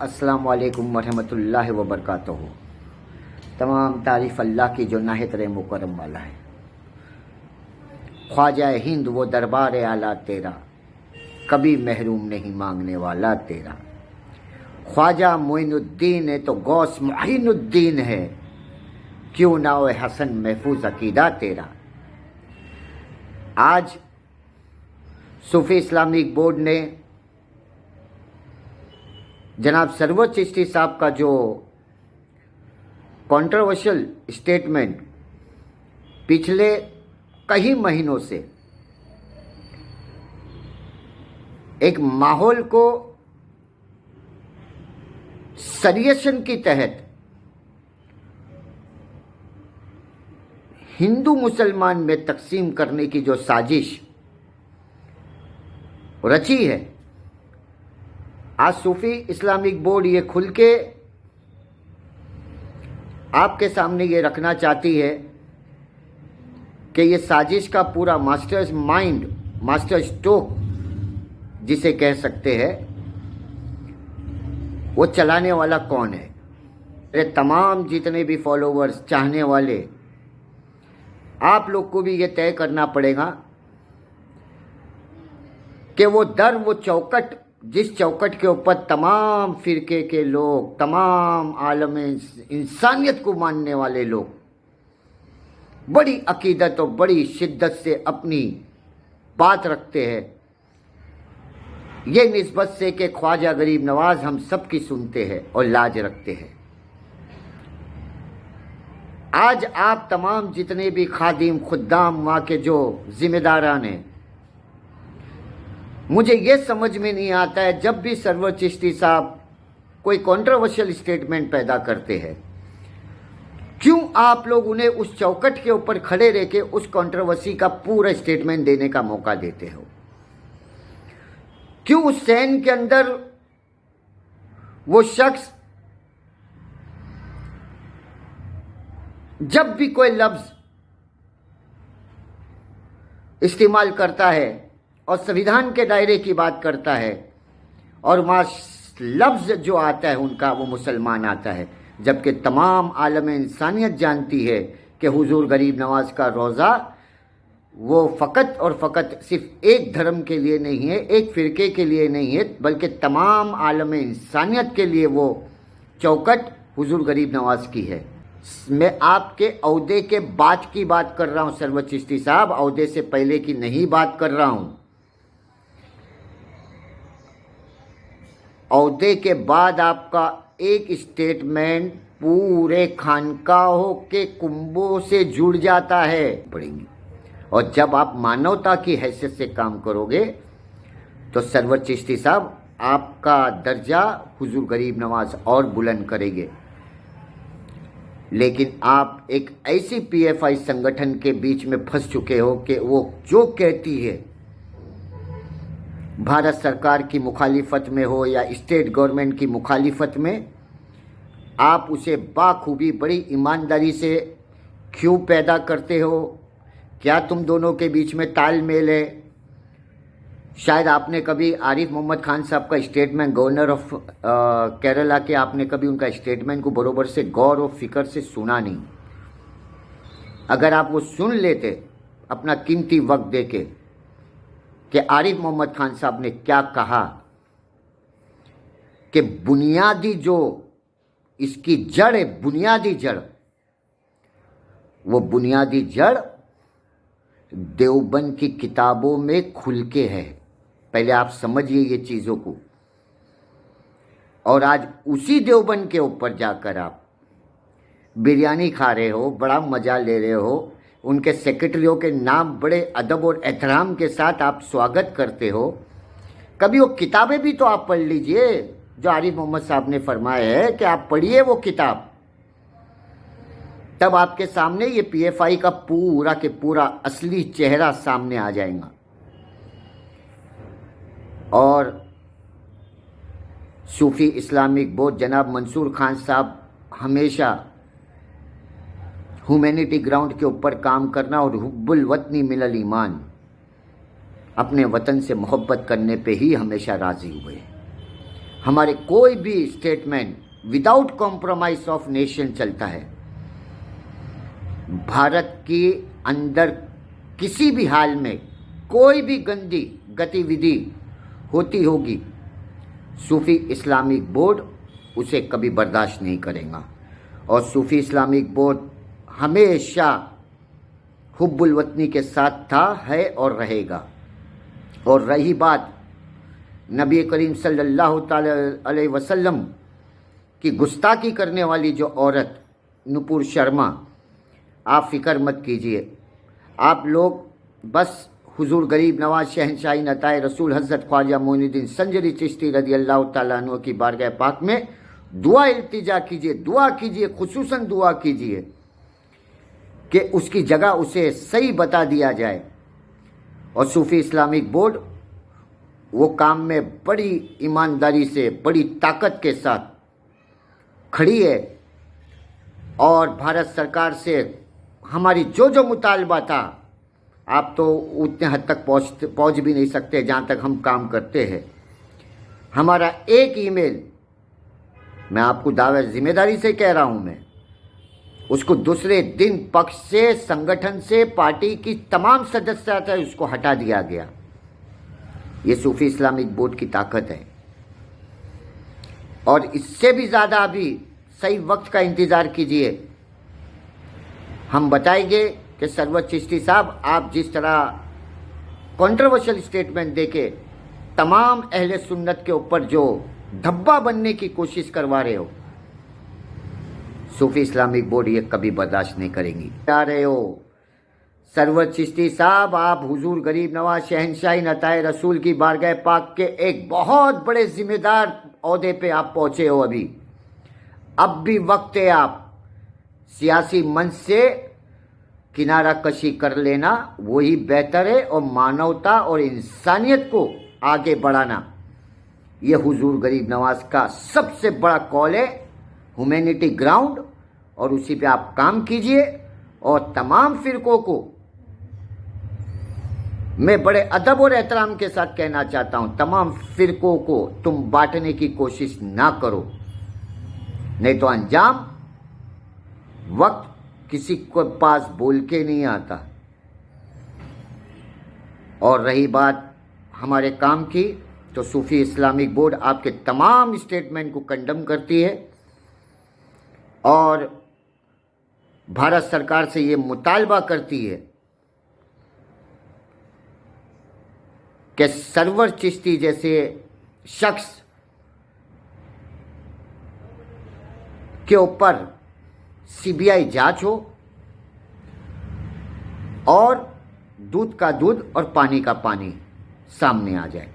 अस्सलाम वालेकुम वरहमतुल्लाहि वबरकातुहू। तमाम तारीफ़ अल्लाह की जो नाहित रहे मुकरम वाला है। ख्वाजा हिंद वो दरबार आला तेरा, कभी महरूम नहीं मांगने वाला तेरा। ख्वाजा मोइनुद्दीन है तो गौस मुइनुद्दीन है, क्यों ना हो हसन महफूज अकीदा तेरा। आज सूफी इस्लामिक बोर्ड ने जनाब सरवर चिश्ती साहब का जो कंट्रोवर्शियल स्टेटमेंट पिछले कई महीनों से एक माहौल को सरियशन की तहत हिंदू मुसलमान में तकसीम करने की जो साजिश रची है, आज सूफी इस्लामिक बोर्ड ये खुल के आपके सामने ये रखना चाहती है कि ये साजिश का पूरा मास्टर्स माइंड, मास्टर स्ट्रोक जिसे कह सकते हैं, वो चलाने वाला कौन है। मेरे तमाम जितने भी फॉलोवर्स, चाहने वाले, आप लोग को भी ये तय करना पड़ेगा कि वो दर, वो चौकट, जिस चौकट के ऊपर तमाम फिरके के लोग, तमाम आलम इंसानियत को मानने वाले लोग बड़ी अकीदत और बड़ी शिद्दत से अपनी बात रखते हैं, ये निस्बत से कि ख्वाजा गरीब नवाज हम सब की सुनते हैं और लाज रखते हैं। आज आप तमाम जितने भी खादिम, खुद्दाम, वहाँ के जो जिम्मेदारान हैं, मुझे ये समझ में नहीं आता है जब भी सरवर चिश्ती साहब कोई कंट्रोवर्शियल स्टेटमेंट पैदा करते हैं, क्यों आप लोग उन्हें उस चौकट के ऊपर खड़े रह के उस कंट्रोवर्सी का पूरा स्टेटमेंट देने का मौका देते हो। क्यों उस सहन के अंदर वो शख्स जब भी कोई लफ्ज इस्तेमाल करता है और संविधान के दायरे की बात करता है और वहाँ लफ्ज़ जो आता है उनका वो मुसलमान आता है, जबकि तमाम आलम इंसानियत जानती है कि हुजूर गरीब नवाज का रोज़ा वो फ़कत और फ़कत सिर्फ एक धर्म के लिए नहीं है, एक फ़िरके के लिए नहीं है, बल्कि तमाम आलम इंसानियत के लिए वो चौकट हुजूर गरीब नवाज की है। मैं आपके औहदे के बाद की बात कर रहा हूँ सरवर चिश्ती साहब, औहदे से पहले की नहीं बात कर रहा हूँ। औहदे के बाद आपका एक स्टेटमेंट पूरे खानकाहों के कुंभों से जुड़ जाता है पड़ेंगी, और जब आप मानवता की हैसियत से काम करोगे तो सरवर चिश्ती साहब आपका दर्जा हुजूर गरीब नवाज और बुलंद करेंगे। लेकिन आप एक ऐसी पीएफआई संगठन के बीच में फंस चुके हो कि वो जो कहती है, भारत सरकार की मुखालिफत में हो या स्टेट गवर्नमेंट की मुखालिफत में, आप उसे बाखूबी बड़ी ईमानदारी से क्यों पैदा करते हो। क्या तुम दोनों के बीच में तालमेल है। शायद आपने कभी आरिफ मोहम्मद खान साहब का स्टेटमेंट, गवर्नर ऑफ केरला के, आपने कभी उनका स्टेटमेंट को बरोबर से गौर और फिक्र से सुना नहीं। अगर आप वो सुन लेते अपना कीमती वक्त देके कि आरिफ मोहम्मद खान साहब ने क्या कहा कि बुनियादी जो इसकी जड़ है, बुनियादी जड़, वो बुनियादी जड़ देवबंद की किताबों में खुल के है। पहले आप समझिए ये चीज़ों को। और आज उसी देवबंद के ऊपर जाकर आप बिरयानी खा रहे हो, बड़ा मज़ा ले रहे हो, उनके सेक्रेटरियों के नाम बड़े अदब और एहतराम के साथ आप स्वागत करते हो। कभी वो किताबें भी तो आप पढ़ लीजिए जो आरिफ मोहम्मद साहब ने फरमाया है कि आप पढ़िए वो किताब, तब आपके सामने ये पीएफआई का पूरा के पूरा असली चेहरा सामने आ जाएगा। और सूफी इस्लामिक बोर्ड जनाब मंसूर खान साहब हमेशा ह्यूमैनिटी ग्राउंड के ऊपर काम करना और हुब्बुल वतनी मिनल ईमान, अपने वतन से मोहब्बत करने पे ही हमेशा राज़ी हुए। हमारे कोई भी statement without compromise of nation चलता है। भारत के अंदर किसी भी हाल में कोई भी गंदी गतिविधि होती होगी, सूफी इस्लामिक बोर्ड उसे कभी बर्दाश्त नहीं करेगा। और सूफी इस्लामिक बोर्ड हमेशा हुब्बुल वतनी के साथ था, है और रहेगा। और रही बात नबी करीम सल्लल्लाहु अलैहि वसल्लम की गुस्ताखी करने वाली जो औरत नुपुर शर्मा, आप फिक्र मत कीजिए। आप लोग बस हुजूर गरीब नवाज शहनशाही नताए रसूल हज़रत ख्वाजा मोइनुद्दीन संजरी चिश्ती रज़ी अल्लाह तआला अन्हु की बारगाह पाक में दुआ इल्तिजा कीजिए, दुआ कीजिए, खुसूसन दुआ कीजिए कि उसकी जगह उसे सही बता दिया जाए। और सूफी इस्लामिक बोर्ड वो काम में बड़ी ईमानदारी से, बड़ी ताकत के साथ खड़ी है। और भारत सरकार से हमारी जो जो मुतालबा था, आप तो उतने हद तक पहुंच भी नहीं सकते जहां तक हम काम करते हैं। हमारा एक ईमेल, मैं आपको दावे जिम्मेदारी से कह रहा हूं, मैं उसको दूसरे दिन पक्ष से, संगठन से, पार्टी की तमाम सदस्यता है उसको हटा दिया गया। ये सूफी इस्लामिक बोर्ड की ताकत है। और इससे भी ज़्यादा अभी सही वक्त का इंतज़ार कीजिए। हम बताएंगे कि सरवर चिश्ती साहब, आप जिस तरह कंट्रोवर्शियल स्टेटमेंट देके तमाम अहले सुन्नत के ऊपर जो धब्बा बनने की कोशिश करवा रहे हो, सूफी इस्लामिक बोर्ड ये कभी बर्दाश्त नहीं करेंगी। क्या रहे हो सरवर चिश्ती साहब, आप हुजूर गरीब नवाज शहनशाही नताए रसूल की बारगाह पाक के एक बहुत बड़े जिम्मेदार ओहदे पे आप पहुंचे हो। अभी अब भी वक्त है, आप सियासी मंच से किनारा कशी कर लेना, वही बेहतर है। और मानवता और इंसानियत को आगे बढ़ाना, ये हुजूर गरीब नवाज का सबसे बड़ा कॉल है, ह्यूमैनिटी ग्राउंड। और उसी पे आप काम कीजिए। और तमाम फिरकों को मैं बड़े अदब और एहतराम के साथ कहना चाहता हूं, तमाम फिरकों को तुम बांटने की कोशिश ना करो, नहीं तो अंजाम वक्त किसी को पास बोल के नहीं आता। और रही बात हमारे काम की, तो सूफी इस्लामिक बोर्ड आपके तमाम स्टेटमेंट को कंडम करती है और भारत सरकार से ये मुतालबा करती है कि सरवर चिश्ती जैसे शख्स के ऊपर सीबीआई जांच हो और दूध का दूध और पानी का पानी सामने आ जाए।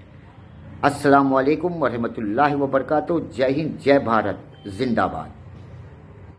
अस्सलाम वालेकुम वरहमतुल्लाहि वबरकातुहू। जय हिंद, जय भारत, जिंदाबाद।